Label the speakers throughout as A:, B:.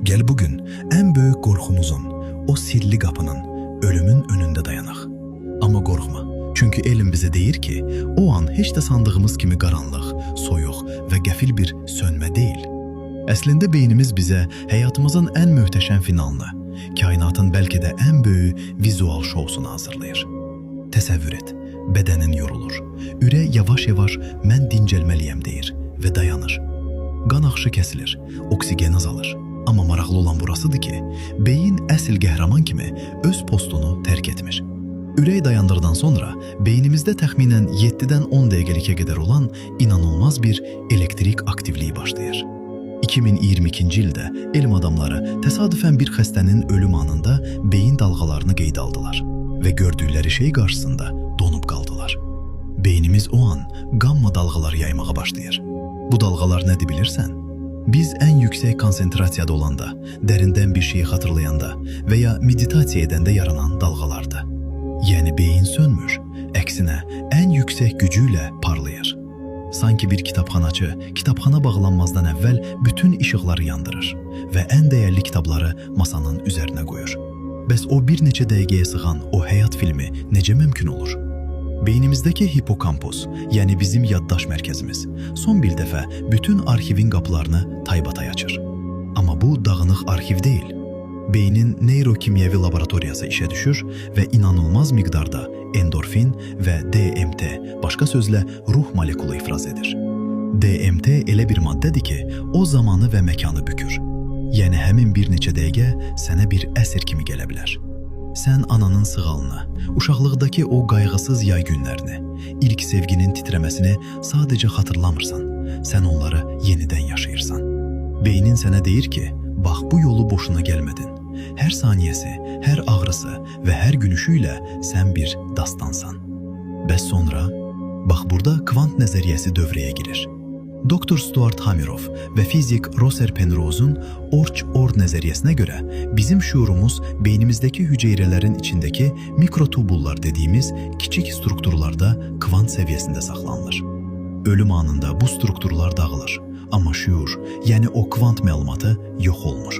A: Gel bugün en büyük korkumuzun, o sirli kapının, ölümün önünde dayanaq. Ama korkma, çünkü elm bize deyir ki, o an hiç de sandığımız kimi qaranlıq, soyuq ve qəfil bir sönmə deyil. Əslində beynimiz bize hayatımızın en möhtəşəm finalını, kainatın belki de en büyük vizual şovsunu hazırlayır. Təsəvvür et, bedenin yorulur, ürək yavaş-yavaş mən dincəlməliyəm deyir ve dayanır. Qan axışı kəsilir, oksigen azalır. Amma maraqlı olan burasıdır ki, beyin əsl qəhrəman kimi öz postunu tərk etmir. Ürək dayandırdan sonra beynimizdə təxminən 7-dən 10 dəqiqəlikə qədər olan inanılmaz bir elektrik aktivliyi başlayır. 2022-ci ildə elm adamları təsadüfən bir xəstənin ölüm anında beyin dalğalarını qeydə aldılar və gördükləri şey qarşısında donub qaldılar. Beynimiz o an gamma dalğaları yaymağa başlayır. Bu dalğalar nədir bilirsən? Biz en yüksek konsentrasiyada olanda, derinden bir şeyi hatırlayanda veya meditasiya edəndə yaranan dalğalardır. Yani beyin sönmür, əksine en yüksek gücüyle parlayır. Sanki bir kitapxanaçı kitapxana bağlanmazdan əvvəl bütün işıqları yandırır ve en değerli kitabları masanın üzerine koyur. Bəs o bir neçə dəqiqəyə sığan o həyat filmi necə mümkün olur? Beynimizdeki hipokampus, yani bizim yaddaş merkezimiz, son bir defa bütün arşivin kapılarını taybatay açır. Ama bu dağınıq arşiv değil. Beynin neyrokimyevi laboratoriyası işe düşür ve inanılmaz miqdarda endorfin ve DMT, başka sözle ruh molekulu ifraz edir. DMT elə bir maddədir ki, o zamanı ve mekanı bükür. Yani həmin bir neçə dəqiqə sənə bir əsr kimi gələ bilər. Sen ananın sığalını, uşaqlıqdakı o qayğısız yay günlərini, ilk sevginin titremesini sadece hatırlamırsan, sen onları yeniden yaşayırsan. Beynin sənə deyir ki, bax bu yolu boşuna gəlmədin. Hər saniyesi, hər ağrısı ve hər gülüşüyle sen bir dastansan. Bəs sonra, bax burada kvant nəzəriyyəsi dövrəyə girir. Dr. Stuart Hameroff ve fizik Rosser Penrose'un Orch-Or nəzəriyyəsinə göre bizim şuurumuz beynimizdeki hüceyrelerin içindeki mikrotubullar dediğimiz küçük strukturlarda kvant seviyesinde saklanılır. Ölüm anında bu strukturlar dağılır ama şuur, yani o kvant məlumatı yok olmur.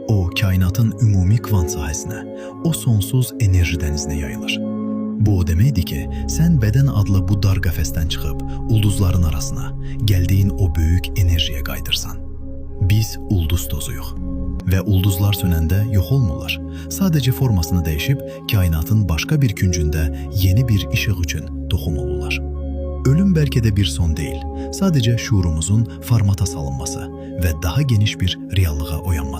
A: O kainatın ümumi kvant sahəsinə, o sonsuz enerji dənizinə yayılır. Bu o deməkdir ki, sen beden adlı bu dar qəfəsdən çıxıb ulduzların arasına, gəldiyin o büyük enerjiye qaydırsan. Biz ulduz tozuyuq ve ulduzlar sönəndə yox olmurlar. Sadece formasını değişip kainatın başka bir küncündə yeni bir işıq üçün toxum olurlar. Ölüm belki de bir son değil, sadece şuurumuzun formata salınması ve daha geniş bir reallığa oyanması.